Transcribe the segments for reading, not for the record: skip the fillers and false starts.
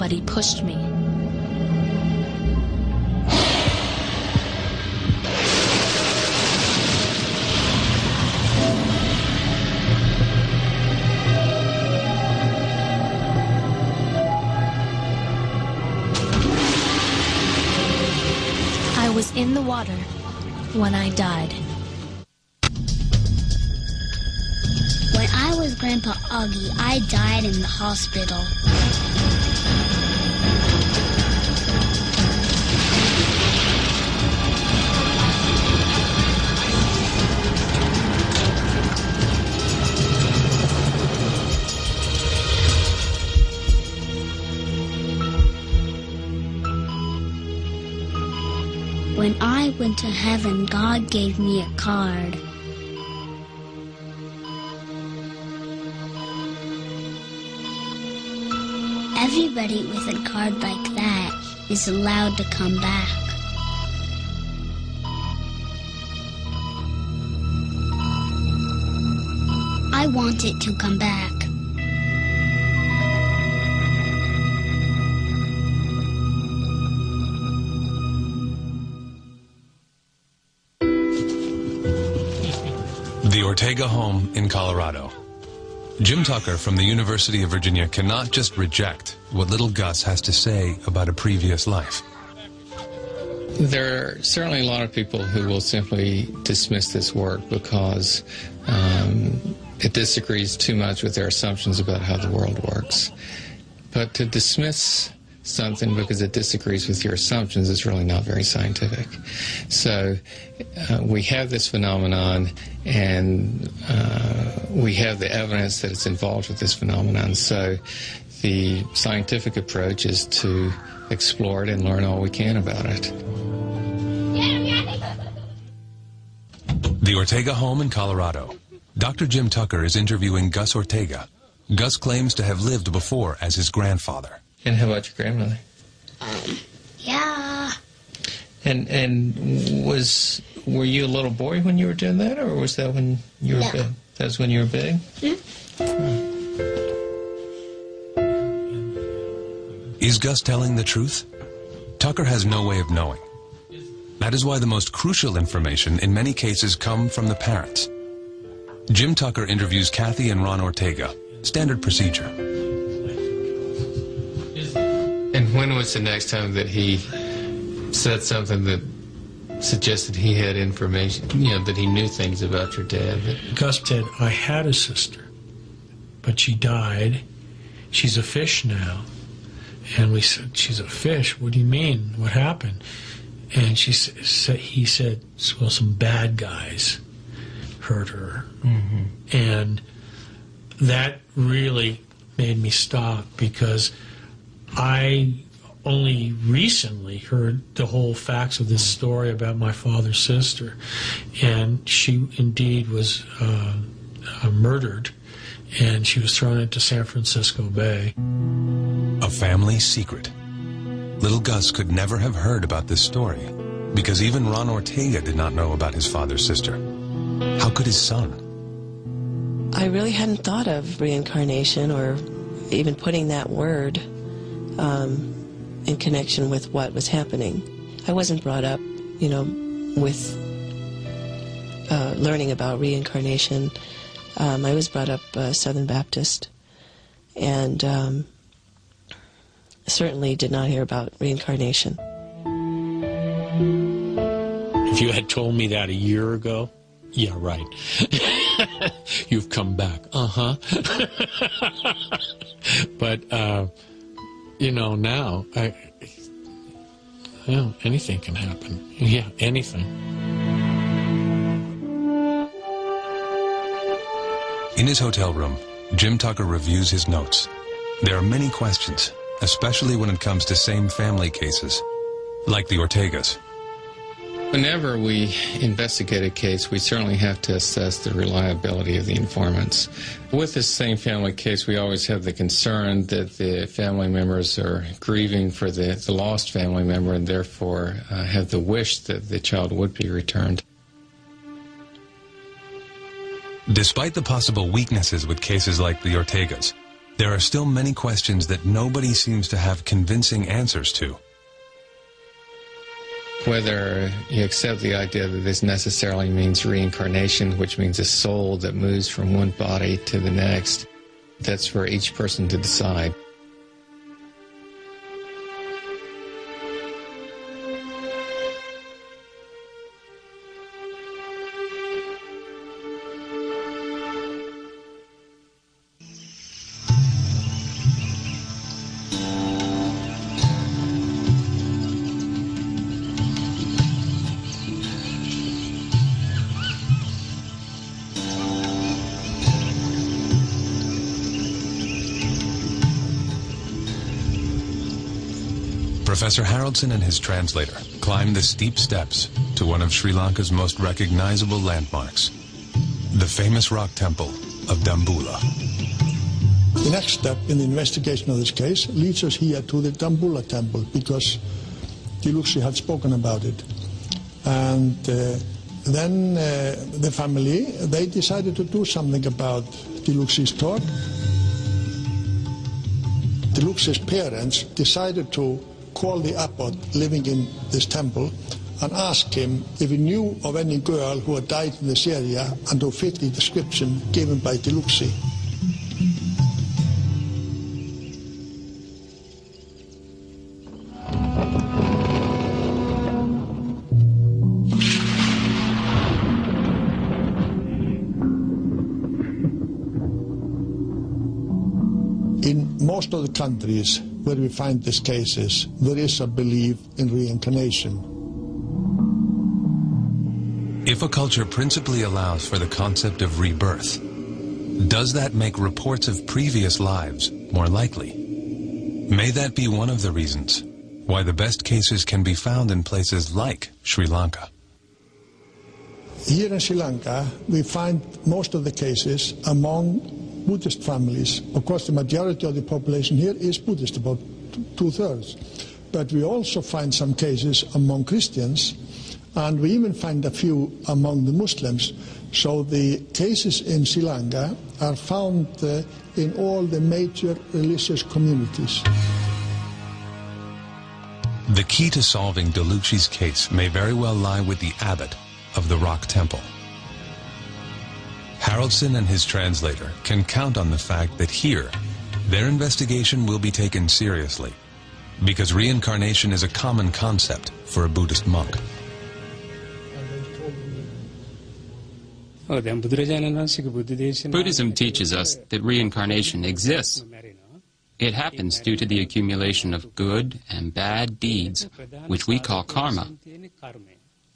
somebody pushed me. I was in the water when I died. When I was Grandpa Augie, I died in the hospital. When I went to heaven, God gave me a card. Everybody with a card like that is allowed to come back. I want it to come back. The Ortega home in Colorado. Jim Tucker from the University of Virginia cannot just reject what little Gus has to say about a previous life. There are certainly a lot of people who will simply dismiss this work because it disagrees too much with their assumptions about how the world works. But to dismiss something because it disagrees with your assumptions is really not very scientific. So we have this phenomenon, and we have the evidence that it's involved with this phenomenon. So the scientific approach is to explore it and learn all we can about it. The Ortega home in Colorado. Dr. Jim Tucker is interviewing Gus Ortega. Gus claims to have lived before as his grandfather. And how about your grandmother? Yeah. And were you a little boy when you were doing that, or was that when you were big? That was when you were big? Is Gus telling the truth? Tucker has no way of knowing. That is why the most crucial information in many cases come from the parents. Jim Tucker interviews Kathy and Ron Ortega. Standard procedure. And when was the next time that he said something that suggested he had information, that he knew things about your dad? Gus said, I had a sister, but she died. She's a fish now. And we said, she's a fish? What do you mean? What happened? And he said, well, some bad guys hurt her. Mm-hmm. And that really made me stop, because I only recently heard the whole facts of this story about my father's sister, and she indeed was murdered, and she was thrown into San Francisco Bay. A family secret. Little Gus could never have heard about this story, because even Ron Ortega did not know about his father's sister. How could his son? I really hadn't thought of reincarnation or even putting that word in connection with what was happening. I wasn't brought up, with learning about reincarnation. I was brought up Southern Baptist, and certainly did not hear about reincarnation. If you had told me that a year ago, yeah, right. You've come back. Uh-huh. But, now, anything can happen. Yeah, anything. In his hotel room, Jim Tucker reviews his notes. There are many questions, especially when it comes to same family cases, like the Ortegas. Whenever we investigate a case, we certainly have to assess the reliability of the informants. With this same family case, we always have the concern that the family members are grieving for the lost family member, and therefore have the wish that the child would be returned. Despite the possible weaknesses with cases like the Ortegas, there are still many questions that nobody seems to have convincing answers to. Whether you accept the idea that this necessarily means reincarnation, which means a soul that moves from one body to the next, that's for each person to decide. Professor Haraldson and his translator climbed the steep steps to one of Sri Lanka's most recognizable landmarks, the famous rock temple of Dambulla. The next step in the investigation of this case leads us here to the Dambulla temple, because Dilucci had spoken about it. And then the family, they decided to do something about Dilucci's talk. Dilucci's parents decided to call the abbot living in this temple and ask him if he knew of any girl who had died in this area and who fit the description given by Dilucci. In most of the countries where we find these cases, there is a belief in reincarnation. If a culture principally allows for the concept of rebirth, does that make reports of previous lives more likely? May that be one of the reasons why the best cases can be found in places like Sri Lanka? Here in Sri Lanka, we find most of the cases among Buddhist families. Of course, the majority of the population here is Buddhist, about two-thirds. But we also find some cases among Christians, and we even find a few among the Muslims. So the cases in Sri Lanka are found in all the major religious communities. The key to solving Dilucci's case may very well lie with the abbot of the rock temple. Haraldson and his translator can count on the fact that here, their investigation will be taken seriously, because reincarnation is a common concept for a Buddhist monk. Buddhism teaches us that reincarnation exists. It happens due to the accumulation of good and bad deeds, which we call karma.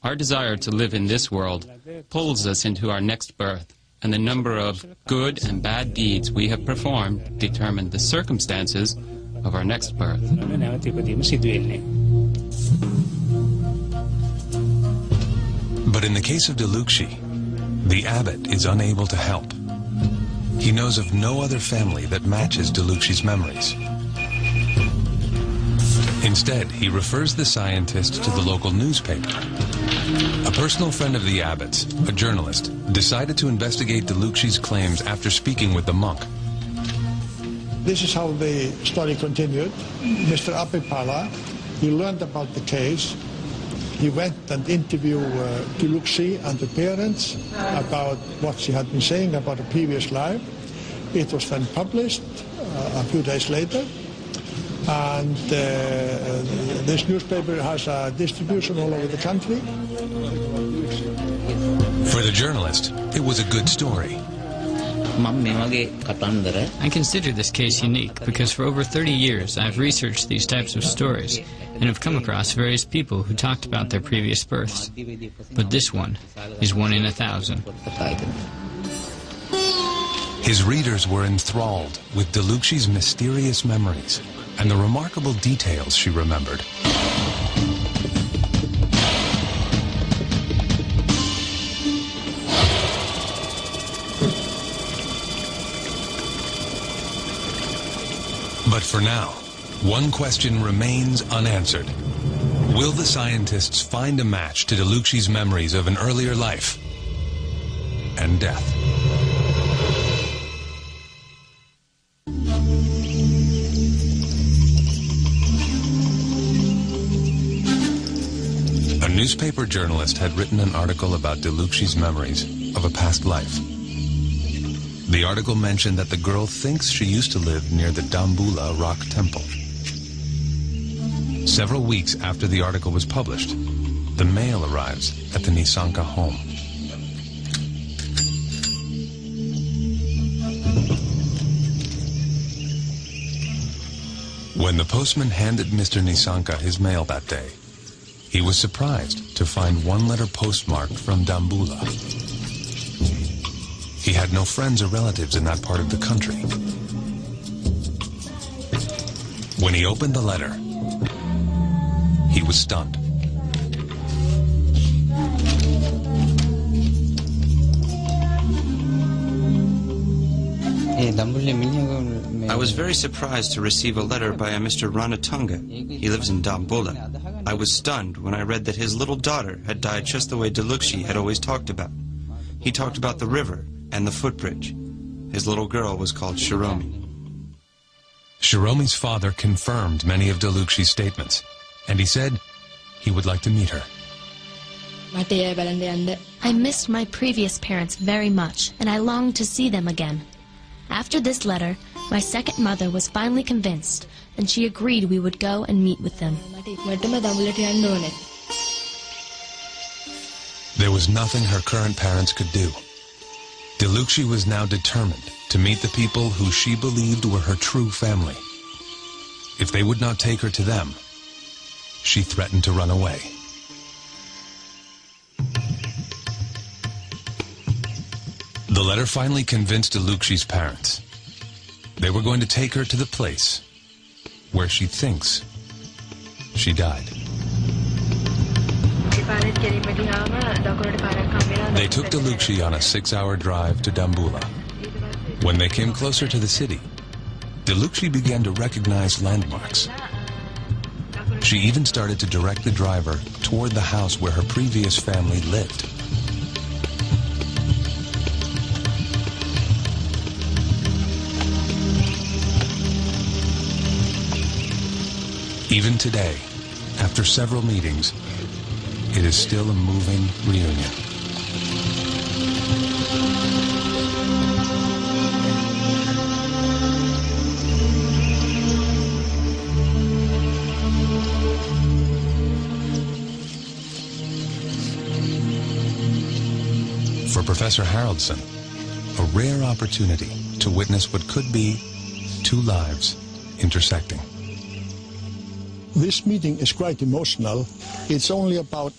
Our desire to live in this world pulls us into our next birth, and the number of good and bad deeds we have performed determine the circumstances of our next birth. But in the case of Dilucci, the abbot is unable to help. He knows of no other family that matches Dilucci's memories. Instead, he refers the scientist to the local newspaper. A personal friend of the abbot's, a journalist, decided to investigate Dilucci's claims after speaking with the monk. This is how the story continued. Mr. Abhipala, he learned about the case. He went and interviewed Dilucci and the parents about what she had been saying about a previous life. It was then published a few days later. And this newspaper has a distribution all over the country. For the journalist, it was a good story. I consider this case unique because for over 30 years I've researched these types of stories and have come across various people who talked about their previous births. But this one is one in 1,000. His readers were enthralled with Dilucci's mysterious memories and the remarkable details she remembered. But for now, one question remains unanswered. Will the scientists find a match to Dilucci's memories of an earlier life and death? newspaper journalist had written an article about Dilukshi's memories of a past life. The article mentioned that the girl thinks she used to live near the Dambula rock temple. Several weeks after the article was published, the mail arrives at the Nisanka home. When the postman handed Mr. Nisanka his mail that day, he was surprised to find one letter postmarked from Dambula. He had no friends or relatives in that part of the country. When he opened the letter, he was stunned. I was very surprised to receive a letter by a Mr. Ranatunga. He lives in Dambula. I was stunned when I read that his little daughter had died just the way Dilukshi had always talked about. He talked about the river and the footbridge. His little girl was called Shiromi. Shiromi's father confirmed many of Dilukshi's statements, and he said he would like to meet her. I missed my previous parents very much, and I longed to see them again. After this letter, my second mother was finally convinced, and she agreed we would go and meet with them. There was nothing her current parents could do. Dilukshi was now determined to meet the people who she believed were her true family. If they would not take her to them, she threatened to run away. The letter finally convinced Dilukshi's parents. They were going to take her to the place where she thinks she died. They took Dilukshi on a 6-hour drive to Dambula. When they came closer to the city, Dilukshi began to recognize landmarks. She even started to direct the driver toward the house where her previous family lived. Even today, after several meetings, it is still a moving reunion. For Professor Haraldson, a rare opportunity to witness what could be two lives intersecting. This meeting is quite emotional. It's only about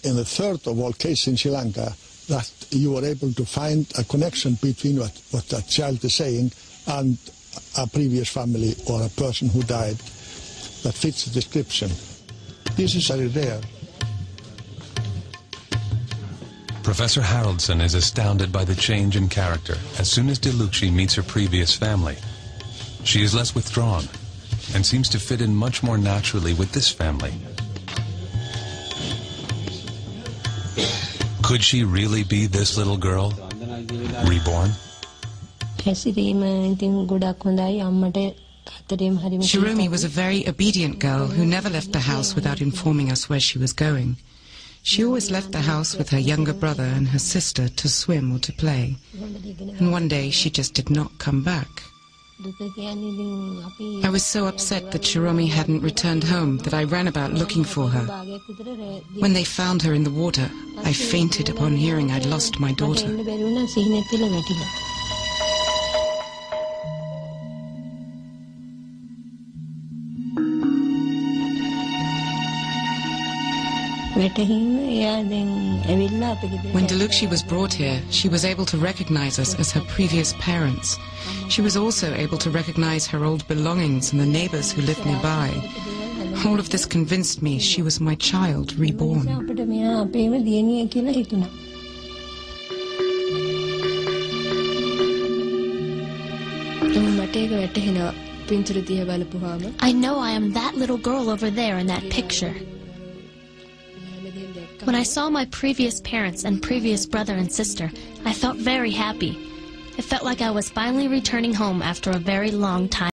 in a third of all cases in Sri Lanka that you are able to find a connection between what that child is saying and a previous family or a person who died that fits the description. This is very rare. Professor Haraldson is astounded by the change in character as soon as Dilukshi meets her previous family. She is less withdrawn and seems to fit in much more naturally with this family. Could she really be this little girl, reborn? Shiromi was a very obedient girl who never left the house without informing us where she was going. She always left the house with her younger brother and her sister to swim or to play. And one day she just did not come back. I was so upset that Shiromi hadn't returned home that I ran about looking for her. When they found her in the water, I fainted upon hearing I'd lost my daughter. When Dilukshi was brought here, she was able to recognize us as her previous parents. She was also able to recognize her old belongings and the neighbors who lived nearby. All of this convinced me she was my child, reborn. I know I am that little girl over there in that picture. When I saw my previous parents and previous brother and sister, I felt very happy. It felt like I was finally returning home after a very long time.